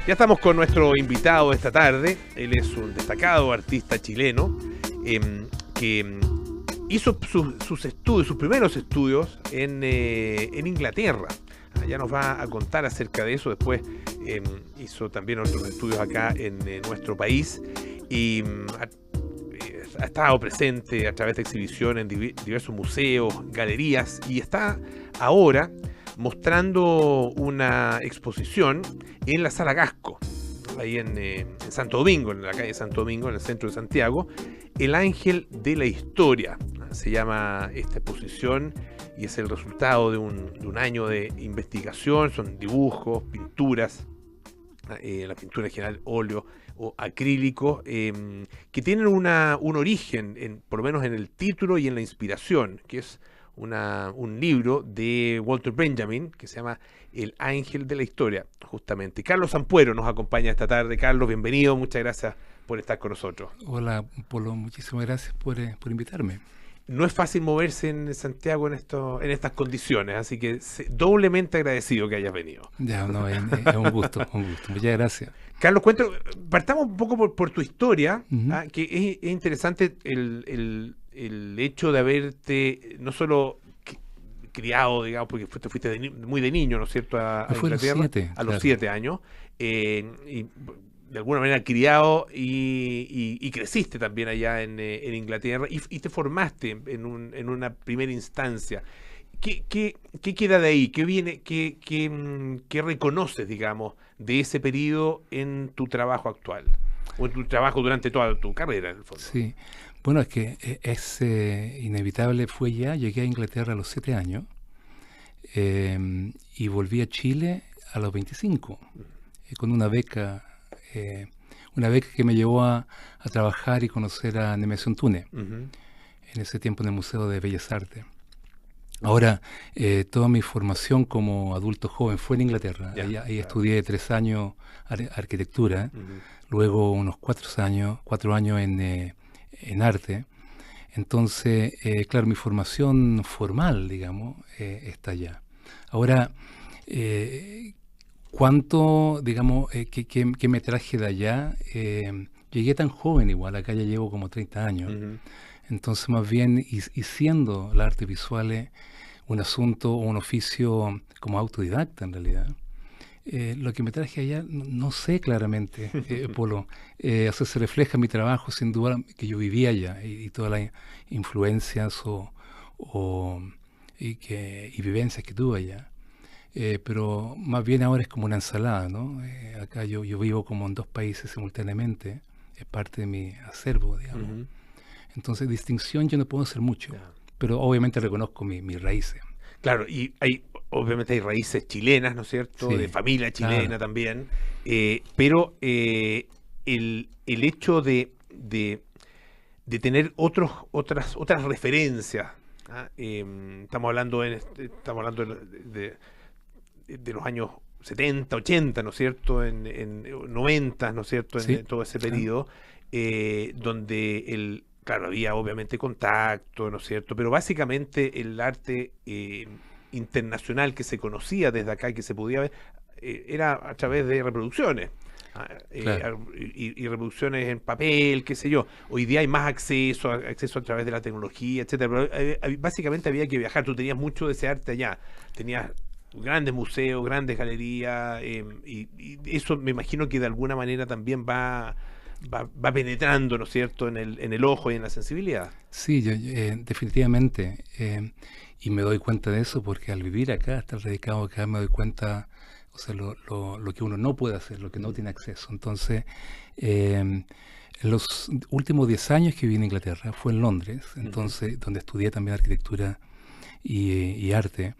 Ya estamos con nuestro invitado esta tarde. Él es un destacado artista chileno que hizo sus primeros estudios en Inglaterra. Ya nos va a contar acerca de eso. Después hizo también otros estudios acá en nuestro país y ha estado presente a través de exhibiciones en diversos museos, galerías, y está ahora mostrando una exposición en la Sala Gasco, ahí en Santo Domingo, en la calle Santo Domingo, en el centro de Santiago. El Ángel de la Historia se llama esta exposición, y es el resultado de un año de investigación. Son dibujos, pinturas, la pintura en general, óleo o acrílico, que tienen un origen, por lo menos en el título y en la inspiración, que es un libro de Walter Benjamin que se llama El Ángel de la Historia, justamente. Carlos Ampuero nos acompaña esta tarde. Carlos, bienvenido, muchas gracias por estar con nosotros. Hola, Polo, muchísimas gracias por invitarme. No es fácil moverse en Santiago en estas condiciones, así que doblemente agradecido que hayas venido. Ya, no, es un gusto, muchas gracias. Carlos, partamos un poco por tu historia, que es interesante el hecho de haberte no solo criado, digamos, porque te fuiste muy de niño, ¿no es cierto?, a Inglaterra, a los 7 años, y de alguna manera criado y creciste también allá en Inglaterra, y te formaste en una primera instancia. ¿Qué queda de ahí? ¿Qué viene? ¿Qué reconoces, digamos, de ese periodo en tu trabajo actual? O en tu trabajo durante toda tu carrera, en el fondo. Sí, bueno, es que es inevitable. Llegué a Inglaterra a los 7 años y volví a Chile a los 25 con una beca que me llevó a trabajar y conocer a Nemesio Antunes, en ese tiempo en el Museo de Bellas Artes. Ahora, toda mi formación como adulto joven fue en Inglaterra. Ahí estudié 3 años arquitectura, luego unos 4 años en arte. Entonces, claro, mi formación formal, digamos, está allá. Ahora, ¿cuánto, digamos, qué me traje de allá? Llegué tan joven igual, acá ya llevo como 30 años. Entonces, más bien, y siendo las artes visuales un asunto o un oficio como autodidacta en realidad, lo que me traje allá no sé claramente, Polo. Se refleja en mi trabajo, sin duda, que yo vivía allá, y todas las influencias y vivencias que tuve allá. Pero más bien ahora es como una ensalada, ¿no? Acá yo vivo como en 2 países simultáneamente, es parte de mi acervo, digamos. Entonces, distinción yo no puedo hacer mucho, pero obviamente reconozco mis raíces. Claro, y obviamente hay raíces chilenas, ¿no es cierto?, de familia chilena también, pero el hecho de tener otras referencias, estamos hablando de los años 70, 80, ¿no es cierto?, en 90, ¿no es cierto?, en todo ese periodo, donde claro, había obviamente contacto, ¿no es cierto?, pero básicamente el arte internacional que se conocía desde acá y que se podía ver era a través de reproducciones. Y reproducciones en papel, qué sé yo. Hoy día hay más acceso a través de la tecnología, etcétera. Pero básicamente había que viajar. Tú tenías mucho de ese arte allá. Tenías grandes museos, grandes galerías, y eso me imagino que de alguna manera también va penetrando, ¿no es cierto?, en el ojo y en la sensibilidad. Sí, definitivamente. Y me doy cuenta de eso porque al vivir acá, estar radicado acá, me doy cuenta, o sea, lo que uno no puede hacer, lo que no tiene acceso. Entonces, en los últimos 10 años que viví en Inglaterra, fue en Londres, entonces, donde estudié también arquitectura y arte.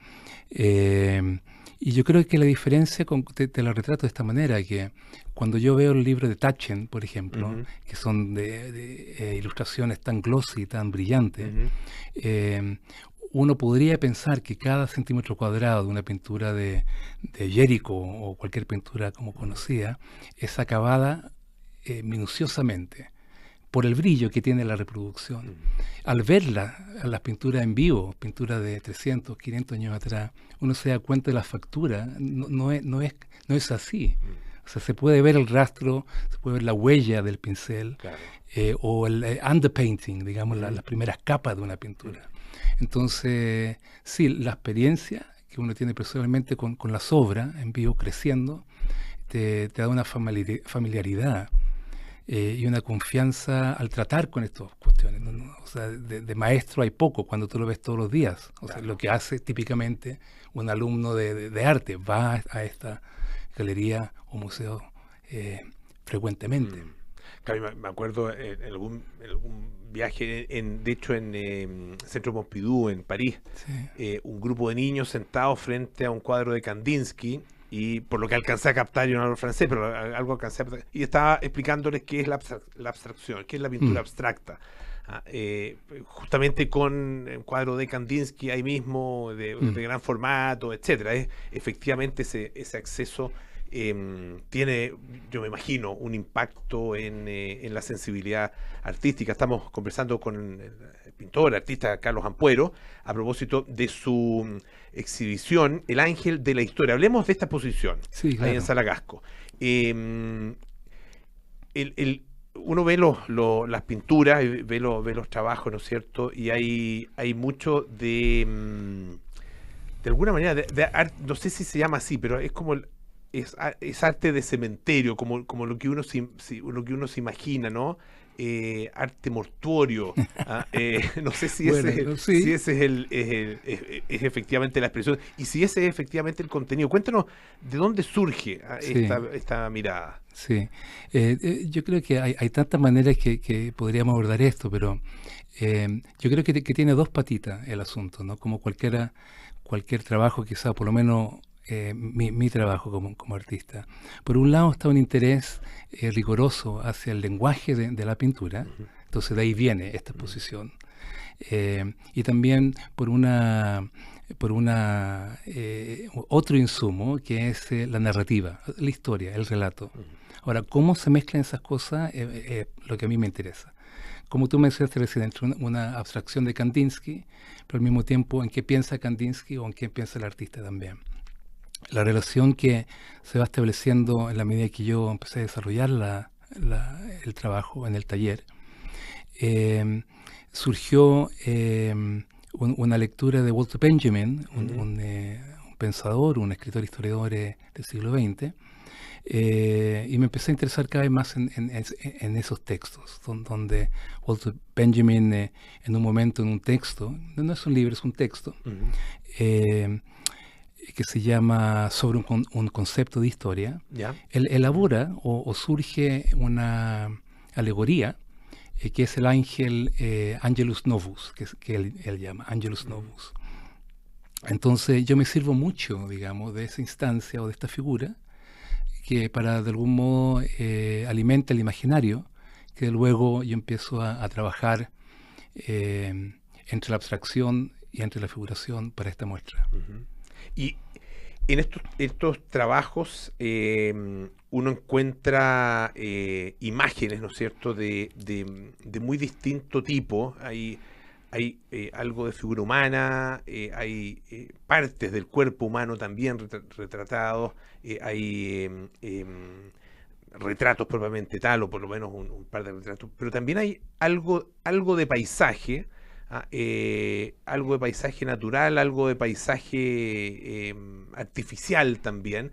Y yo creo que la diferencia, te la retrato de esta manera, que cuando yo veo el libro de Taschen, por ejemplo, que son de ilustraciones tan glossy, tan brillantes, uno podría pensar que cada centímetro cuadrado de una pintura de Géricault o cualquier pintura como conocida es acabada minuciosamente por el brillo que tiene la reproducción. Al verla, a las pinturas en vivo, pinturas de 300, 500 años atrás, uno se da cuenta de la factura, no es así. O sea, se puede ver el rastro, se puede ver la huella del pincel, Claro. o el underpainting, digamos, las primeras capas de una pintura. Entonces, sí, la experiencia que uno tiene personalmente con las obras en vivo creciendo, te da una familiaridad y una confianza al tratar con estas cuestiones. O sea, de maestro hay poco cuando tú lo ves todos los días. O sea, lo que hace típicamente un alumno de arte, va a esta galería o museo frecuentemente. Claro, me acuerdo en algún viaje, de hecho en Centro Pompidou, en París, Sí. un grupo de niños sentados frente a un cuadro de Kandinsky, y por lo que alcancé a captar, yo no hablo francés, pero algo alcancé a y estaba explicándoles qué es la abstracción, qué es la pintura abstracta. Justamente con un cuadro de Kandinsky ahí mismo, de gran formato, etcétera. Efectivamente ese acceso tiene, yo me imagino, un impacto en la sensibilidad artística. Estamos conversando con el pintor, artista Carlos Ampuero, a propósito de su exhibición El Ángel de la Historia. Hablemos de esta exposición, Sí, ahí claro. en Sala Gasco. Uno ve las pinturas, ve los trabajos, ¿no es cierto? Y hay mucho de alguna manera, no sé si se llama así, pero es como es arte de cementerio, como lo que uno lo que uno se imagina, ¿no? Arte mortuorio. No sé si Bueno, sí. si ese es efectivamente la expresión, y si ese es efectivamente el contenido. Cuéntanos de dónde surge Sí. esta mirada. Sí, yo creo que hay tantas maneras que podríamos abordar esto, pero yo creo que tiene dos patitas el asunto, ¿no? Como cualquier trabajo, quizá por lo menos mi trabajo como artista. Por un lado está un interés riguroso hacia el lenguaje de la pintura, entonces de ahí viene esta exposición. Y también por otro insumo que es la narrativa, la historia, el relato. Ahora, ¿cómo se mezclan esas cosas? Lo que a mí me interesa. Como tú mencionaste recién, entre una abstracción de Kandinsky, pero al mismo tiempo en qué piensa Kandinsky o en qué piensa el artista también. La relación que se va estableciendo en la medida que yo empecé a desarrollar el trabajo en el taller, surgió una lectura de Walter Benjamin, un pensador, un escritor historiador del siglo XX, y me empecé a interesar cada vez más en esos textos, donde Walter Benjamin en un momento, en un texto, no es un libro, es un texto, que se llama Sobre un concepto de historia, ¿Ya? Él elabora o surge una alegoría que es el ángel Angelus Novus, que él llama Angelus Novus. Entonces yo me sirvo mucho, digamos, de esa instancia o de esta figura que para de algún modo alimenta el imaginario, que luego yo empiezo a trabajar entre la abstracción y entre la figuración para esta muestra. Y en estos trabajos uno encuentra imágenes, ¿no es cierto?, de muy distinto tipo. Hay algo de figura humana, hay partes del cuerpo humano también retratados, hay retratos propiamente tal, o por lo menos un par de retratos, pero también hay algo de paisaje, algo de paisaje natural, algo de paisaje artificial también.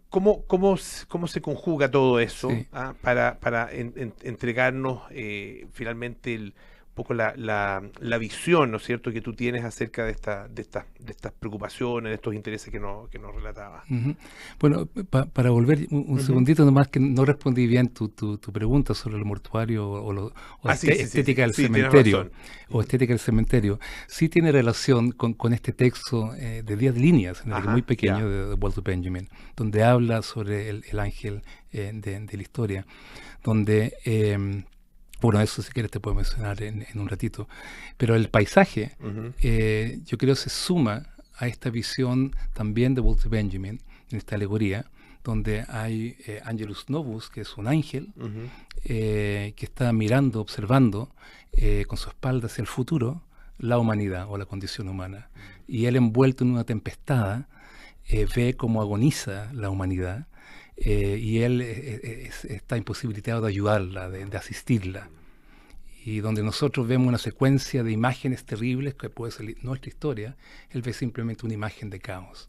¿Cómo se conjuga todo eso Sí. para entregarnos finalmente un poco la visión, ¿no es cierto?, que tú tienes acerca de estas preocupaciones, de estos intereses que nos relatabas? Bueno, para volver un segundito nomás, que no respondí bien tu pregunta sobre el mortuario o Sí, estética del tienes cementerio. razón. O estética del cementerio. Sí tiene relación con este texto de 10 líneas, muy pequeño, ya. de Walter Benjamin, donde habla sobre el ángel de la historia, donde... bueno, eso si quieres te puedo mencionar en un ratito. Pero el paisaje, yo creo, se suma a esta visión también de Walter Benjamin, en esta alegoría, donde hay Angelus Novus, que es un ángel, que está mirando, observando con su espalda hacia el futuro la humanidad o la condición humana. Y él envuelto en una tempestad, ve cómo agoniza la humanidad y él está imposibilitado de ayudarla, de asistirla. Y donde nosotros vemos una secuencia de imágenes terribles que puede ser nuestra historia, él ve simplemente una imagen de caos.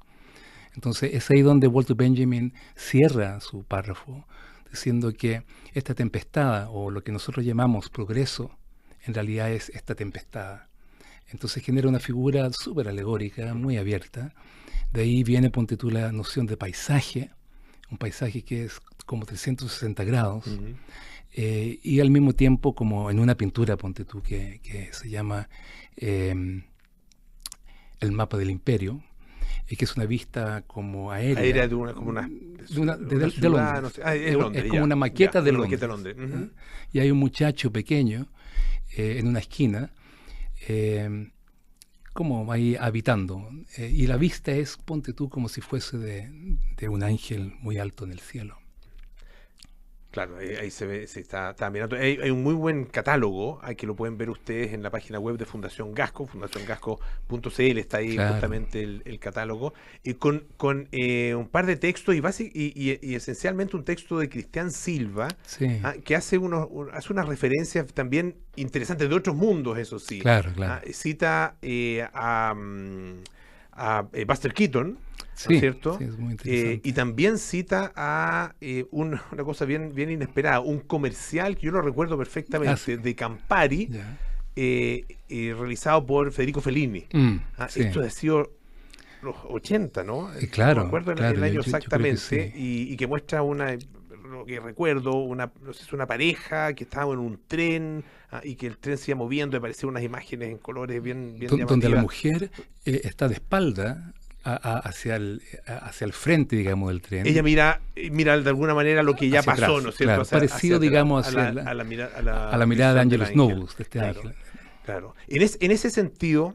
Entonces es ahí donde Walter Benjamin cierra su párrafo, diciendo que esta tempestad, o lo que nosotros llamamos progreso, en realidad es esta tempestad. Entonces genera una figura súper alegórica, muy abierta. De ahí viene, ponte tú, la noción de paisaje, un paisaje que es como 360 grados, y al mismo tiempo como en una pintura, ponte tú, que se llama El mapa del imperio, que es una vista como aérea. Aérea de una, como una de ciudad, Londres. No sé. Es Londres, es como una maqueta de Londres. Londres. Y hay un muchacho pequeño en una esquina, como ahí habitando. Y la vista es, ponte tú, como si fuese de un ángel muy alto en el cielo. Claro, ahí se ve, se está mirando. Hay un muy buen catálogo, que lo pueden ver ustedes en la página web de Fundación Gasco, fundaciongasco.cl, está ahí justamente el catálogo, y con un par de textos y esencialmente un texto de Cristian Silva, que hace unas referencias también interesantes de otros mundos, eso sí. Claro. Cita a Buster Keaton, ¿no es cierto? Sí, es muy interesante. Y también cita a una cosa bien inesperada, un comercial que yo lo recuerdo perfectamente, de Campari, realizado por Federico Fellini. Esto ha sido los 80, ¿no? Claro. No me acuerdo el año exactamente, y que muestra lo que recuerdo, una pareja que estaba en un tren, y que el tren se iba moviendo y aparecían unas imágenes en colores bien llamativas. Donde la mujer está de espalda hacia el frente, digamos, del tren. Ella mira de alguna manera lo que ya pasó, atrás, ¿no es cierto? Claro, parecido, digamos, a la mirada de Angelus Novus, de este ángel. Claro. En ese sentido,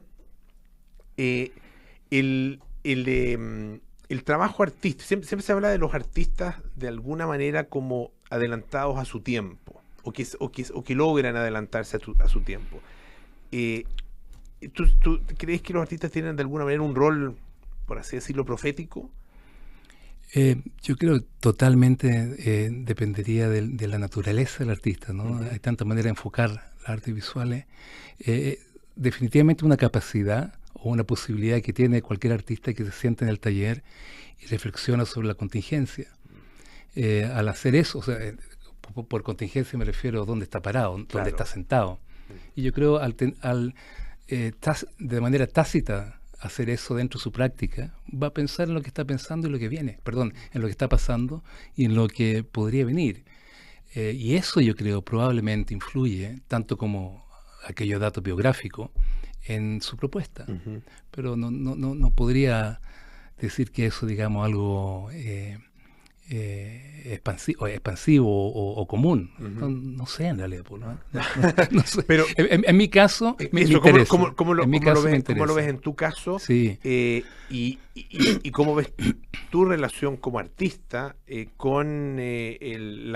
el trabajo artístico, siempre se habla de los artistas de alguna manera como adelantados a su tiempo, o que logran adelantarse a su tiempo. ¿Tú crees que los artistas tienen de alguna manera un rol, por así decirlo, profético? Yo creo que totalmente dependería de la naturaleza del artista, ¿no? Hay tantas maneras de enfocar las artes visuales. Definitivamente una capacidad o una posibilidad que tiene cualquier artista que se sienta en el taller y reflexiona sobre la contingencia. Al hacer eso, o sea, por contingencia me refiero a dónde está parado, dónde está sentado. Y yo creo de manera tácita hacer eso dentro de su práctica, va a pensar en lo que está pensando y lo que viene, en lo que está pasando y en lo que podría venir. Y eso yo creo probablemente influye, tanto como aquellos datos biográficos, en su propuesta. Pero no podría decir que eso, digamos, algo expansivo o común. No sé, en realidad. No sé. Pero en mi caso, me interesa. ¿Cómo lo ves en tu caso? Sí. Y cómo ves tu relación como artista con el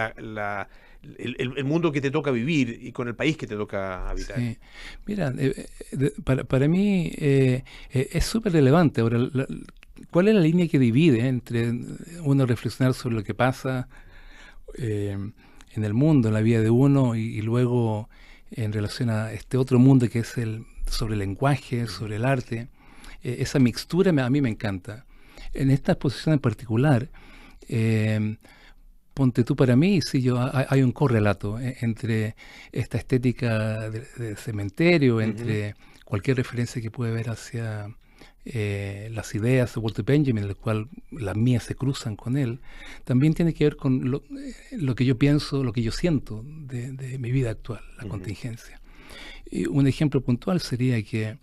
mundo que te toca vivir y con el país que te toca habitar? Sí. Mira, para mí es súper relevante. Ahora, ¿cuál es la línea que divide entre uno reflexionar sobre lo que pasa en el mundo, en la vida de uno, y luego en relación a este otro mundo que es sobre el lenguaje, sobre el arte? Esa mixtura a mí me encanta. En esta exposición en particular, ponte tú, para mí, hay un correlato entre esta estética de cementerio, entre cualquier referencia que puede haber hacia las ideas de Walter Benjamin, en el cual las mías se cruzan con él. También tiene que ver con lo que yo pienso, lo que yo siento de mi vida actual, la contingencia. Y un ejemplo puntual sería que,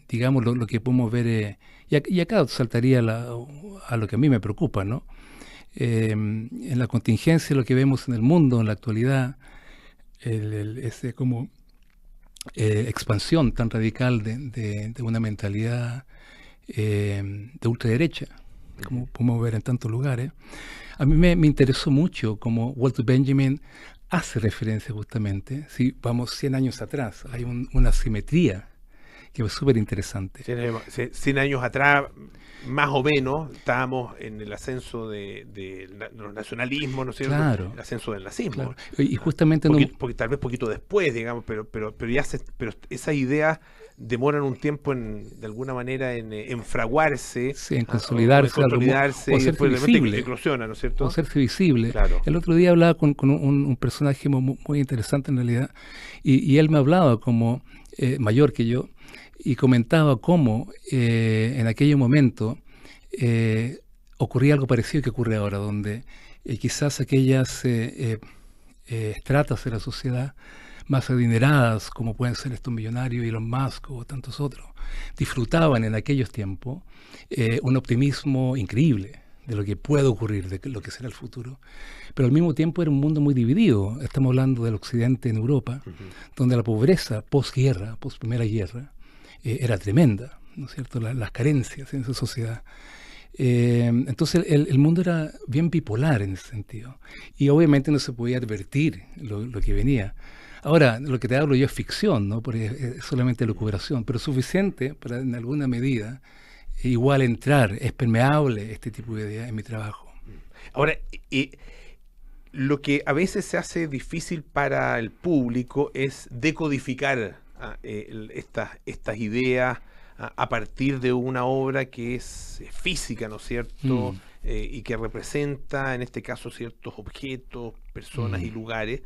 digamos, lo que podemos ver, y acá saltaría a lo que a mí me preocupa, ¿no? En la contingencia, lo que vemos en el mundo en la actualidad, ese como expansión tan radical de una mentalidad de ultraderecha, como podemos ver en tantos lugares. A mí me interesó mucho como Walter Benjamin hace referencia justamente, si vamos 100 años atrás, hay una simetría que es súper interesante. 100 años atrás, más o menos, estábamos en el ascenso de los nacionalismos, ¿no es cierto? Claro. El ascenso del nazismo. Claro. Y justamente porque tal vez poquito después, digamos, pero esas ideas demoran un tiempo de alguna manera en fraguarse, sí, en consolidarse, y después realmente eclosiona, ¿no es cierto? O hacerse visible. Claro. El otro día hablaba con un personaje muy interesante en realidad, y él me hablaba como mayor que yo, y comentaba cómo en aquel momento ocurría algo parecido que ocurre ahora, donde quizás aquellas estratas de la sociedad más adineradas, como pueden ser estos millonarios, Elon Musk o tantos otros, disfrutaban en aquellos tiempos un optimismo increíble de lo que puede ocurrir, de lo que será el futuro. Pero al mismo tiempo era un mundo muy dividido. Estamos hablando del occidente en Europa, donde la pobreza posguerra, post-primera guerra, era tremenda, ¿no es cierto? Las carencias en esa sociedad. Entonces el mundo era bien bipolar en ese sentido. Y obviamente no se podía advertir lo que venía. Ahora, lo que te hablo yo es ficción, ¿no? Porque es solamente lucubración, pero suficiente para en alguna medida igual entrar, es permeable este tipo de ideas en mi trabajo. Ahora, lo que a veces se hace difícil para el público es decodificar estas ideas a partir de una obra que es física, ¿no es cierto? Y que representa, en este caso, ciertos objetos, personas y lugares.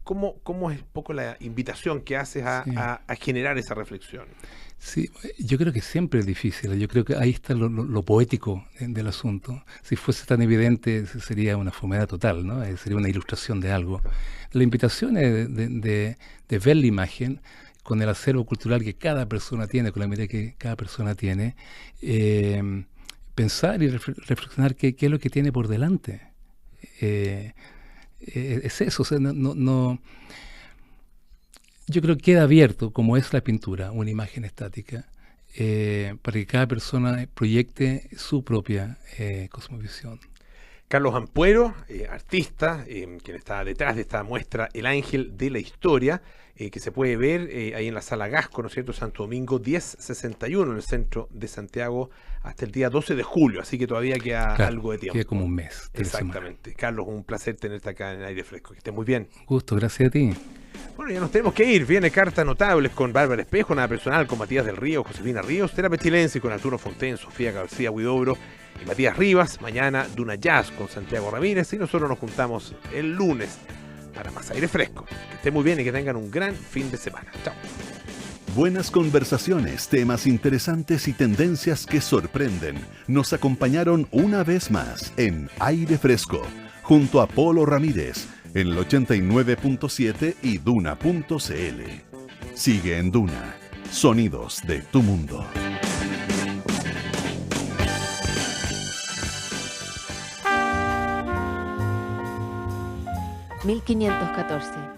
¿Cómo es un poco la invitación que haces a generar esa reflexión? Sí, yo creo que siempre es difícil. Yo creo que ahí está lo poético del asunto. Si fuese tan evidente, sería una fomedad total, ¿no? Sería una ilustración de algo. La invitación es de ver la imagen con el acervo cultural que cada persona tiene, con la mirada que cada persona tiene, pensar y reflexionar qué es lo que tiene por delante. Es eso, o sea, no. Yo creo que queda abierto, como es la pintura, una imagen estática, para que cada persona proyecte su propia cosmovisión. Carlos Ampuero, artista, quien está detrás de esta muestra El Ángel de la Historia, que se puede ver ahí en la Sala Gasco, ¿no es cierto?, Santo Domingo 1061, en el centro de Santiago, hasta el día 12 de julio, así que todavía queda algo de tiempo. Queda como un mes. Exactamente. Carlos, un placer tenerte acá en Aire Fresco. Que estés muy bien. Gusto, gracias a ti. Bueno, ya nos tenemos que ir. Viene Cartas Notables con Bárbara Espejo, Nada Personal con Matías del Río, Josefina Ríos, Terapia Chilense con Arturo Fonten, Sofía García Huidobro y Matías Rivas. Mañana Duna Jazz con Santiago Ramírez y nosotros nos juntamos el lunes para más Aire Fresco. Que estén muy bien y que tengan un gran fin de semana. Chao. Buenas conversaciones, temas interesantes y tendencias que sorprenden. Nos acompañaron una vez más en Aire Fresco, junto a Polo Ramírez, en el 89.7 y Duna.cl. Sigue en Duna, sonidos de tu mundo. ...1514...